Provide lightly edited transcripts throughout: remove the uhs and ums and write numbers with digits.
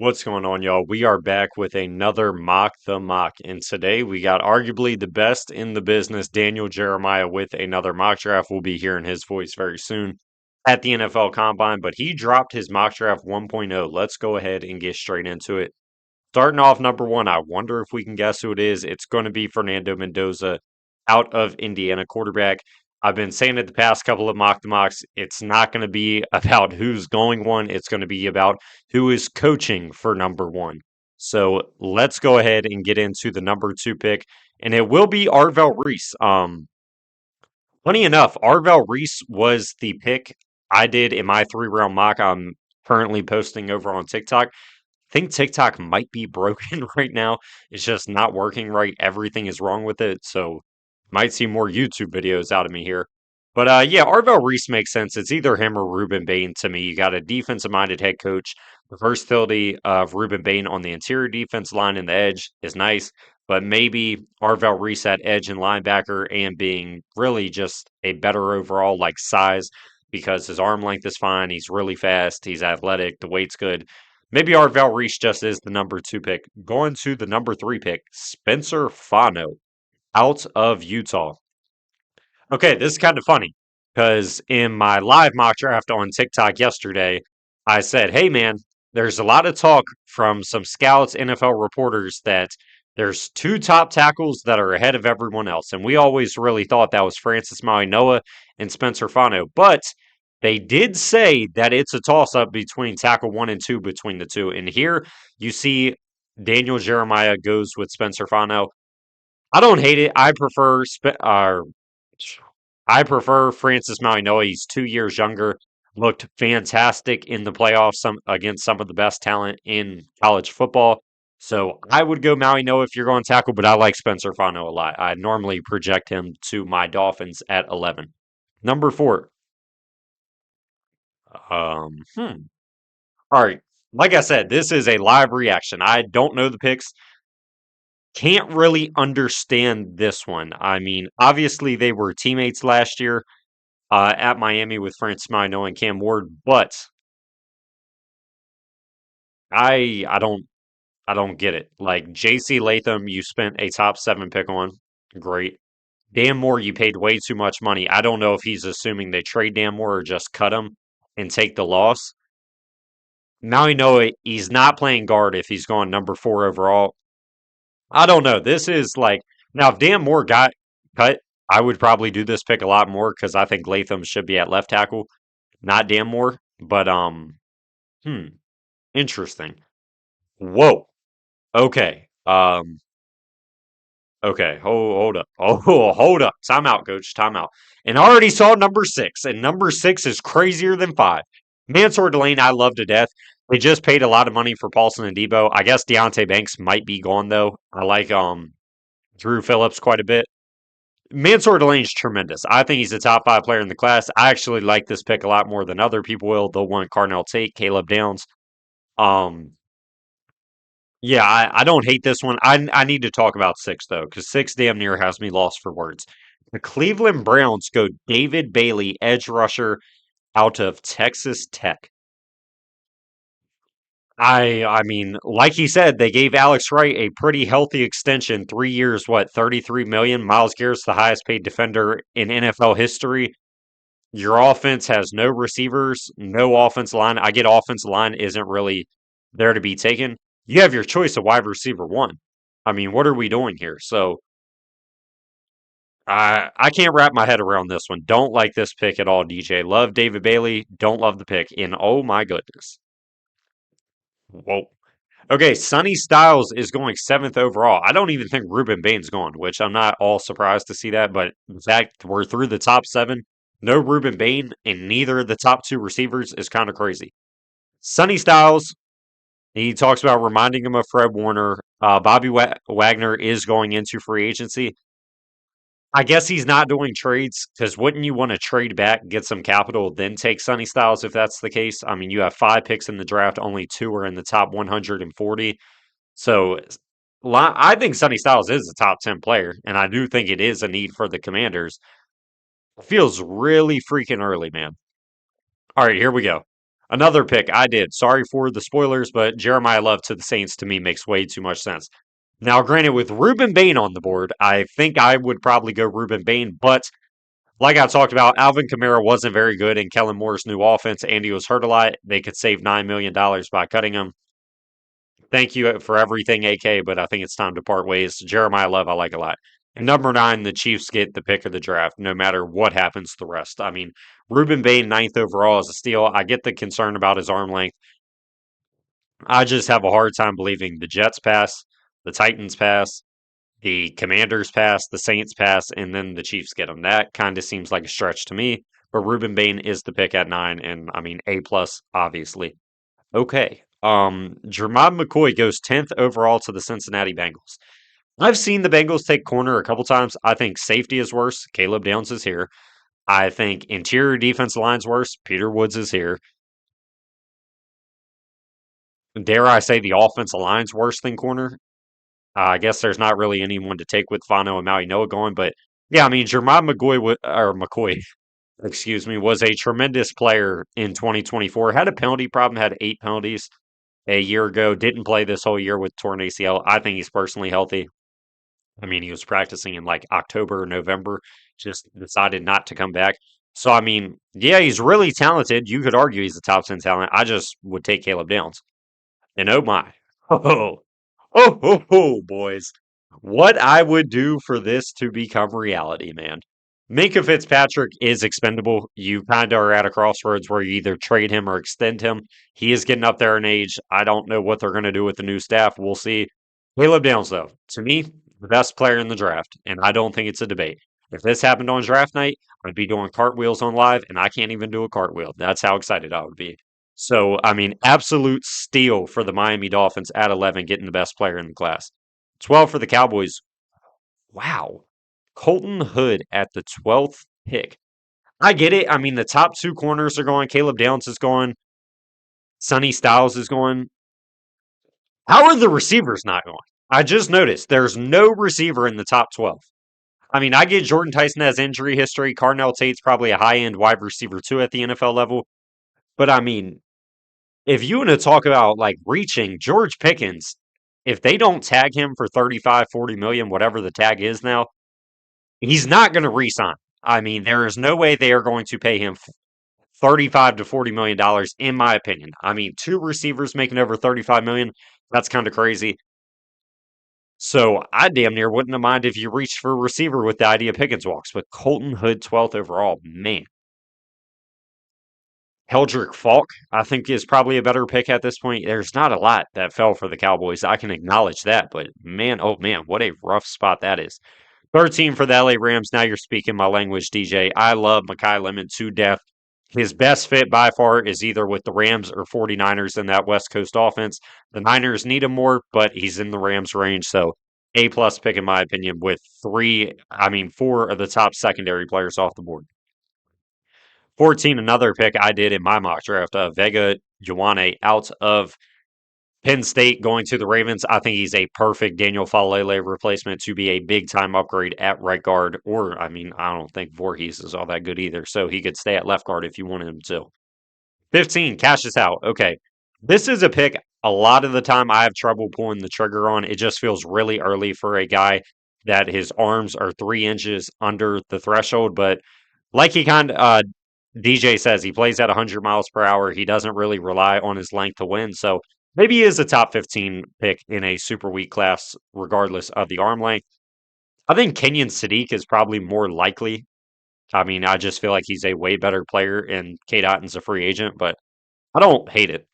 What's going on, y'all? We are back with another Mock the Mock, and today we got arguably the best in the business, Daniel Jeremiah, with another mock draft. We'll be hearing his voice very soon at the NFL Combine, but he dropped his mock draft 1.0. Let's go ahead and get straight into it. Starting off number one, I wonder if we can guess who it is. It's going to be Fernando Mendoza out of Indiana, quarterback. I've been saying it the past couple of mock the mocks. It's not going to be about who's going one. It's going to be about who is coaching for number one. So let's go ahead and get into the number two pick, and it will be Arvell Reese. Funny enough, Arvell Reese was the pick I did in my 3 round mock. I'm currently posting over on TikTok. Think TikTok might be broken right now. It's just not working right. Everything is wrong with it. So might see more YouTube videos out of me here. But yeah, Arvell Reese makes sense. It's either him or Ruben Bain to me. You got a defensive minded head coach. The versatility of Ruben Bain on the interior defense line and the edge is nice. But maybe Arvell Reese at edge and linebacker and being really just a better overall like size because his arm length is fine. He's really fast. He's athletic. The weight's good. Maybe Arvell Reese just is the number two pick. Going to the number three pick, Spencer Fano out of Utah. Okay, this is kind of funny because in my live mock draft on TikTok yesterday, I said, hey man, there's a lot of talk from some scouts, NFL reporters that there's two top tackles that are ahead of everyone else. And we always really thought that was Francis Mauigoa and Spencer Fano. But they did say that it's a toss up between tackle one and two between the two. And here you see Daniel Jeremiah goes with Spencer Fano. I don't hate it. I prefer Francis Mauigoa. He's 2 years younger. Looked fantastic in the playoffs against some of the best talent in college football. So I would go Mauigoa if you're going to tackle, but I like Spencer Fano a lot. I normally project him to my Dolphins at 11. Number four. Um, hmm. All right. Like I said, this is a live reaction. I don't know the picks. Can't really understand this one. I mean, obviously they were teammates last year at Miami with Francis Mauigoa and Cam Ward, but I don't get it. Like J.C. Latham, you spent a top 7 pick on, great. Dan Moore, you paid way too much money. I don't know if he's assuming they trade Dan Moore or just cut him and take the loss. Mauigoa, he's not playing guard if he's going number 4 overall. I don't know. This is like now if Dan Moore got cut, I would probably do this pick a lot more because I think Latham should be at left tackle, not Dan Moore. But hmm, interesting. Whoa. Okay. Okay. Hold up. Oh, hold up. Time out, coach. Time out. And I already saw number 6, and number 6 is crazier than 5. Mansour Delane, I love to death. They just paid a lot of money for Paulson and Debo. I guess Deontay Banks might be gone though. I like Drew Phillips quite a bit. Mansour Delane's tremendous. I think he's a top 5 player in the class. I actually like this pick a lot more than other people will. They'll want Carnell Tate, Caleb Downs. Um, yeah, I don't hate this one. I need to talk about 6 though, because 6 damn near has me lost for words. The Cleveland Browns go David Bailey, edge rusher out of Texas Tech. I mean, like he said, they gave Alex Wright a pretty healthy extension, 3 years, what, 33 million. Myles Garrett's the highest paid defender in NFL history. Your offense has no receivers, no offense line. I get offensive line isn't really there to be taken. You have your choice of wide receiver one. I mean, what are we doing here? So I can't wrap my head around this one. Don't like this pick at all, DJ. Love David Bailey. Don't love the pick. And oh my goodness. Whoa. Okay, Sonny Styles is going 7th overall. I don't even think Ruben Bain's going, which I'm not all surprised to see that. But the fact we're through the top 7, no Ruben Bain, and neither of the top 2 receivers is kind of crazy. Sonny Styles, he talks about reminding him of Fred Warner. Bobby Wagner is going into free agency. I guess he's not doing trades because wouldn't you want to trade back, get some capital, then take Sonny Styles if that's the case? I mean, you have 5 picks in the draft, only 2 are in the top 140. So I think Sonny Styles is a top 10 player, and I do think it is a need for the Commanders. It feels really freaking early, man. All right, here we go. Another pick I did. Sorry for the spoilers, but Jeremiah Love to the Saints to me makes way too much sense. Now, granted, with Ruben Bain on the board, I think I would probably go Ruben Bain, but like I talked about, Alvin Kamara wasn't very good in Kellen Moore's new offense, and he was hurt a lot. They could save $9 million by cutting him. Thank you for everything, AK, but I think it's time to part ways. Jeremiah Love, I like a lot. And number 9, the Chiefs get the pick of the draft, no matter what happens to the rest. I mean, Ruben Bain, ninth overall, is a steal. I get the concern about his arm length. I just have a hard time believing the Jets pass, the Titans pass, the Commanders pass, the Saints pass, and then the Chiefs get him. That kind of seems like a stretch to me. But Ruben Bain is the pick at 9, and I mean A plus, obviously. Okay. Jermod McCoy goes 10th overall to the Cincinnati Bengals. I've seen the Bengals take corner a couple times. I think safety is worse. Caleb Downs is here. I think interior defense line's worse. Peter Woods is here. Dare I say the offensive line's worse than corner? I guess there's not really anyone to take with Fano and Maui Noah going, but yeah, I mean, Jermod McCoy, excuse me, was a tremendous player in 2024. Had a penalty problem, had 8 penalties a year ago. Didn't play this whole year with torn ACL. I think he's personally healthy. I mean, he was practicing in like October or November, just decided not to come back. So, I mean, yeah, he's really talented. You could argue he's a top 10 talent. I just would take Caleb Downs. And oh my. Boys. What I would do for this to become reality, man. Minka Fitzpatrick is expendable. You kind of are at a crossroads where you either trade him or extend him. He is getting up there in age. I don't know what they're going to do with the new staff. We'll see. Caleb Downs, though, to me, the best player in the draft, and I don't think it's a debate. If this happened on draft night, I'd be doing cartwheels on live, and I can't even do a cartwheel. That's how excited I would be. So, I mean, absolute steal for the Miami Dolphins at 11, getting the best player in the class. 12 for the Cowboys. Wow. Colton Hood at the 12th pick. I get it. I mean, the top 2 corners are going. Caleb Downs is going. Sonny Styles is going. How are the receivers not going? I just noticed there's no receiver in the top 12. I mean, I get Jordan Tyson has injury history. Carnell Tate's probably a high end wide receiver too at the NFL level. But I mean, if you want to talk about like reaching George Pickens, if they don't tag him for 35, 40 million, whatever the tag is now, he's not going to resign. I mean, there is no way they are going to pay him 35 to 40 million dollars, in my opinion. I mean, 2 receivers making over 35 million, that's kind of crazy. So I damn near wouldn't have mind if you reached for a receiver with the idea Pickens walks, but Colton Hood 12th overall, man. Heldrick Falk, I think, is probably a better pick at this point. There's not a lot that fell for the Cowboys. I can acknowledge that, but man, oh man, what a rough spot that is. 13 for the LA Rams. Now you're speaking my language, DJ. I love Makai Lemon to death. His best fit by far is either with the Rams or 49ers in that West Coast offense. The Niners need him more, but he's in the Rams range. So A plus pick in my opinion with 4 of the top secondary players off the board. 14, another pick I did in my mock draft. Vega Ioane out of Penn State going to the Ravens. I think he's a perfect Daniel Falele replacement to be a big time upgrade at right guard. Or, I mean, I don't think Voorhees is all that good either. So he could stay at left guard if you wanted him to. 15, Cassius out. Okay. This is a pick a lot of the time I have trouble pulling the trigger on. It just feels really early for a guy that his arms are 3 inches under the threshold. But like DJ says, he plays at 100 miles per hour. He doesn't really rely on his length to win. So maybe he is a top 15 pick in a super weak class, regardless of the arm length. I think Kenyon Sadiq is probably more likely. I mean, I just feel like he's a way better player, and Cade Otton's a free agent, but I don't hate it.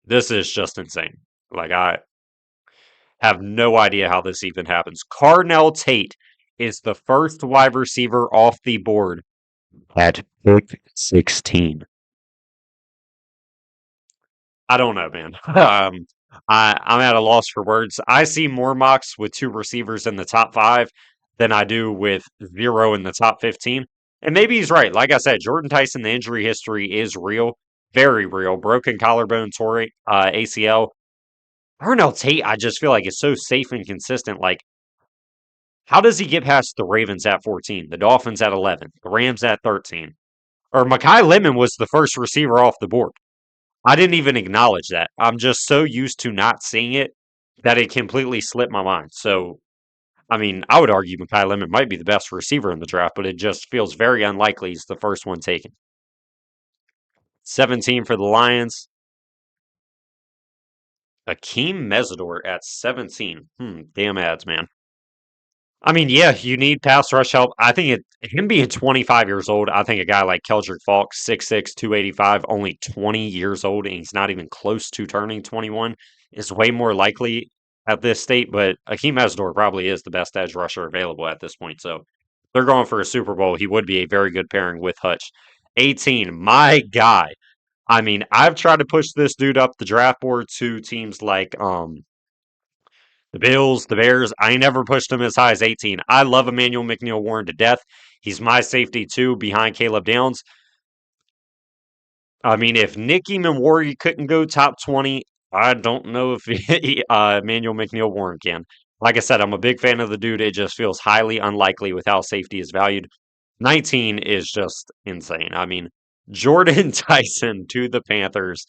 This is just insane. Like, I have no idea how this even happens. Carnell Tate is the first wide receiver off the board at pick 16. I don't know, man. I'm at a loss for words. I see more mocks with 2 receivers in the top 5 than I do with 0 in the top 15. And maybe he's right. Like I said, Jordan Tyson, the injury history is real, very real. Broken collarbone, tore ACL. Darnell Tate, I just feel like is so safe and consistent. Like, how does he get past the Ravens at 14, the Dolphins at 11, the Rams at 13? or Makai Lemon was the first receiver off the board. I didn't even acknowledge that. I'm just so used to not seeing it that it completely slipped my mind. So, I mean, I would argue Makai Lemon might be the best receiver in the draft, but it just feels very unlikely he's the first one taken. 17 for the Lions. Akeem Mesidor at 17. Damn ads, man. I mean, yeah, you need pass rush help. I think him being 25 years old, I think a guy like Keldrick Falk, 6'6", 285, only 20 years old, and he's not even close to turning 21, is way more likely at this state. But Akeem Mesidor probably is the best edge rusher available at this point. So they're going for a Super Bowl. He would be a very good pairing with Hutch. 18, my guy. I mean, I've tried to push this dude up the draft board to teams like the Bills, the Bears. I never pushed him as high as 18. I love Emmanuel McNeil Warren to death. He's my safety too, behind Caleb Downs. I mean, if Nicky Memori couldn't go top 20, I don't know if Emmanuel McNeil Warren can. Like I said, I'm a big fan of the dude. It just feels highly unlikely with how safety is valued. 19 is just insane. I mean, Jordan Tyson to the Panthers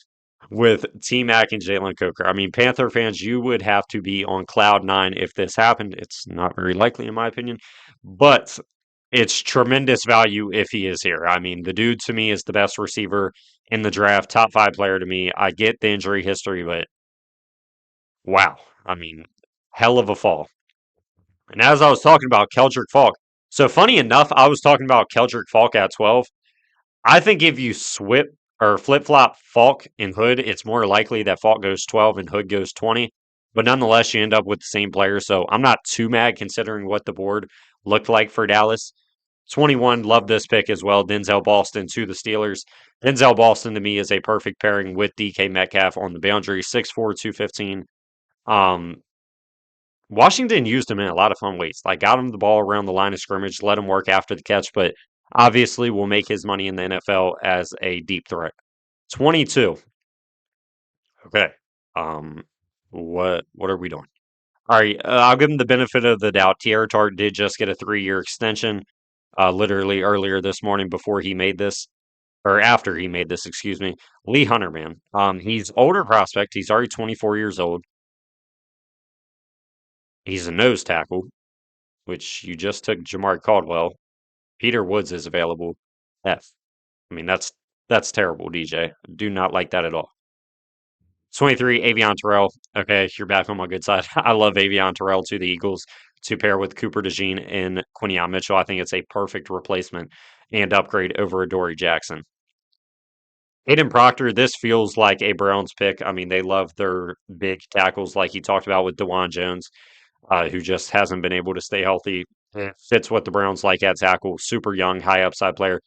with T Mac and Jalen Coker. I mean, Panther fans, you would have to be on cloud nine if this happened. It's not very likely, in my opinion, but it's tremendous value if he is here. I mean, the dude to me is the best receiver in the draft, top 5 player to me. I get the injury history, but wow. I mean, hell of a fall. And as I was talking about Keldrick Falk, so funny enough, I was talking about Keldrick Falk at 12. I think if you flip flop Falk and Hood, it's more likely that Falk goes 12 and Hood goes 20. But nonetheless, you end up with the same player. So I'm not too mad considering what the board looked like for Dallas. 21, love this pick as well. Denzel Boston to the Steelers. Denzel Boston to me is a perfect pairing with DK Metcalf on the boundary, 6'4, 215. Um, Washington used him in a lot of fun ways. Like, got him the ball around the line of scrimmage, let him work after the catch, but obviously will make his money in the NFL as a deep threat. 22. Okay. Um, what are we doing? All right, I'll give him the benefit of the doubt. Tierra Tart did just get a 3-year extension, literally earlier this morning before he made this, or after he made this, excuse me. Lee Hunter, man. He's older prospect. He's already 24 years old. He's a nose tackle, which you just took Jamar Caldwell. Peter Woods is available. F. I mean, that's terrible, DJ. Do not like that at all. 23, Avion Terrell. Okay, you're back on my good side. I love Avion Terrell to the Eagles to pair with Cooper DeJean and Quinion Mitchell. I think it's a perfect replacement and upgrade over Adoree Jackson. Aiden Proctor, this feels like a Browns pick. I mean, they love their big tackles, like he talked about with Dewan Jones, who just hasn't been able to stay healthy. Fits what the Browns like at tackle. Super young, high upside player.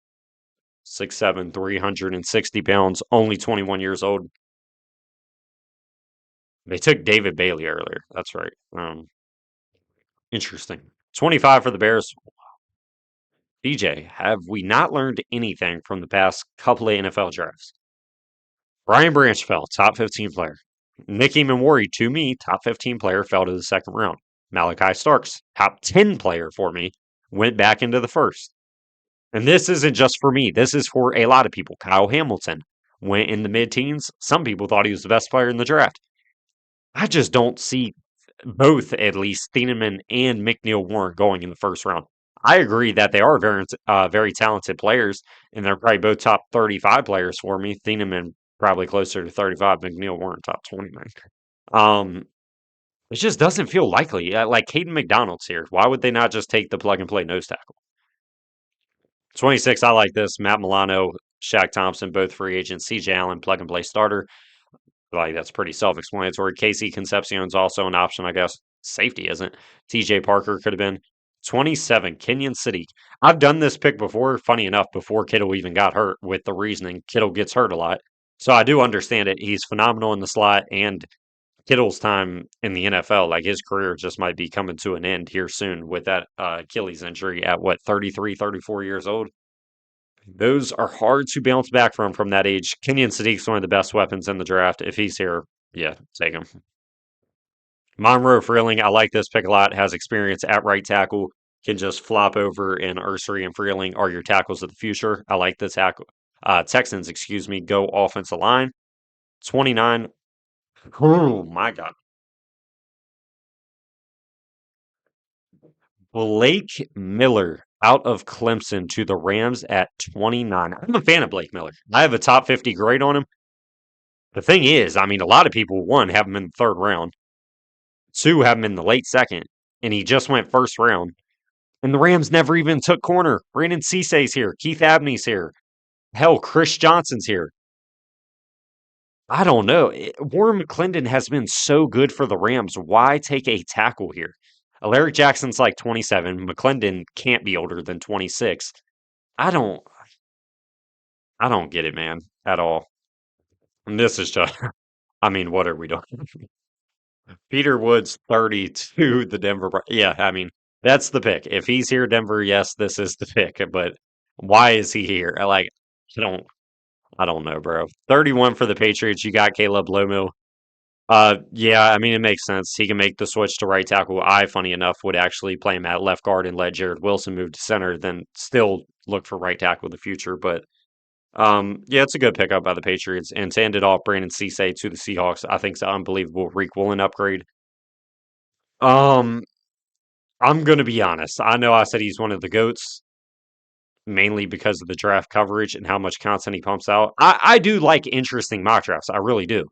6'7", 360 pounds, only 21 years old. They took David Bailey earlier. That's right. Interesting. 25 for the Bears. DJ, have we not learned anything from the past couple of NFL drafts? Brian Branch fell, top 15 player. Nicky Memori, to me, top 15 player, fell to the second round. Malachi Starks, top 10 player for me, went back into the first. And this isn't just for me. This is for a lot of people. Kyle Hamilton went in the mid-teens. Some people thought he was the best player in the draft. I just don't see both, at least, Thieneman and McNeil Warren going in the first round. I agree that they are very talented players, and they're probably both top 35 players for me. Thieneman probably closer to 35, McNeil Warren top 29. It just doesn't feel likely. Like Caden McDonald's here. Why would they not just take the plug and play nose tackle? 26, I like this. Matt Milano, Shaq Thompson, both free agents. CJ Allen, plug and play starter. Like, that's pretty self-explanatory. Casey Concepcion's also an option, I guess. Safety isn't. TJ Parker could have been. 27, Kenyon City. I've done this pick before, funny enough, before Kittle even got hurt, with the reasoning Kittle gets hurt a lot. So I do understand it. He's phenomenal in the slot, and Kittle's time in the NFL, like his career just might be coming to an end here soon with that Achilles injury at what, 33, 34 years old? Those are hard to bounce back from that age. Kenyon Sadiq's one of the best weapons in the draft. If he's here, yeah, take him. Monroe Freeling, I like this pick a lot. Has experience at right tackle. can just flop over, and Ursery and Freeling are your tackles of the future. I like the tackle. Texans, excuse me, go offensive line. 29. Oh my God. Blake Miller out of Clemson to the Rams at 29. I'm a fan of Blake Miller. I have a top 50 grade on him. The thing is, I mean, a lot of people, one, have him in the third round, two, have him in the late second, and he just went first round. And the Rams never even took corner. Brandon Cissay's here. Keith Abney's here. Hell, Chris Johnson's here. I don't know. Warren McClendon has been so good for the Rams. Why take a tackle here? Alaric Jackson's like 27. McClendon can't be older than 26. I don't I don't get it, man, at all. And this is just I mean, what are we doing? Peter Woods 32, the Denver yeah, I mean, that's the pick. If he's here, Denver, yes, this is the pick. But why is he here? I don't I don't know, bro. 31 for the Patriots. You got Caleb Lomu. Yeah, I mean, it makes sense. He can make the switch to right tackle. I, funny enough, would actually play him at left guard and let Jared Wilson move to center, then still look for right tackle in the future. But yeah, it's a good pickup by the Patriots. And to end it off, Brandon Cisse to the Seahawks, I think it's an unbelievable Reek Woolen upgrade. Um, I'm gonna be honest. I know I said he's one of the goats, mainly because of the draft coverage and how much content he pumps out. I do like interesting mock drafts. I really do.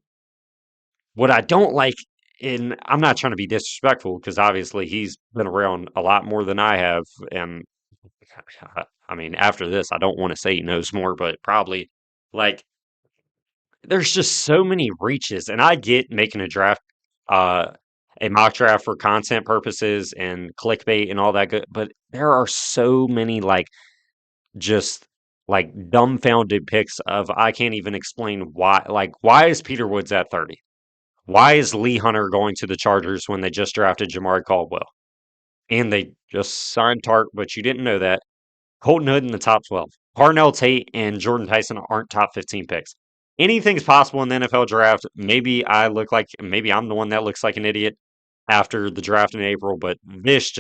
What I don't like, and I'm not trying to be disrespectful because obviously he's been around a lot more than I have, and I mean after this, I don't want to say he knows more, but probably like there's just so many reaches, and I get making uh, a mock draft for content purposes and clickbait and all that good, but there are so many just like dumbfounded picks of I can't even explain why. Like, why is Peter Woods at 30? Why is Lee Hunter going to the Chargers when they just drafted Jamari Caldwell? And they just signed Tart, but you didn't know that. Colton Hood in the top 12. Parnell Tate and Jordan Tyson aren't top 15 picks. Anything's possible in the NFL draft. Maybe I'm the one that looks like an idiot after the draft in April, but this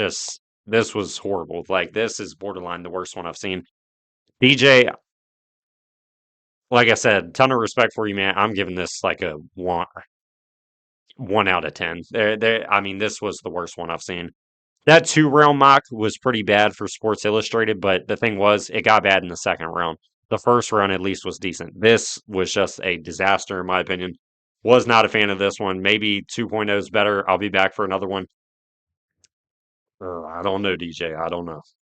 was horrible. Like, this is borderline the worst one I've seen. DJ, like I said, ton of respect for you, man. I'm giving this like a one out of 10. I mean, this was the worst one I've seen. That 2 round mock was pretty bad for Sports Illustrated, but the thing was, it got bad in the second round. The first round at least was decent. This was just a disaster, in my opinion. Was not a fan of this one. Maybe 2.0 is better. I'll be back for another one. I don't know, DJ. I don't know.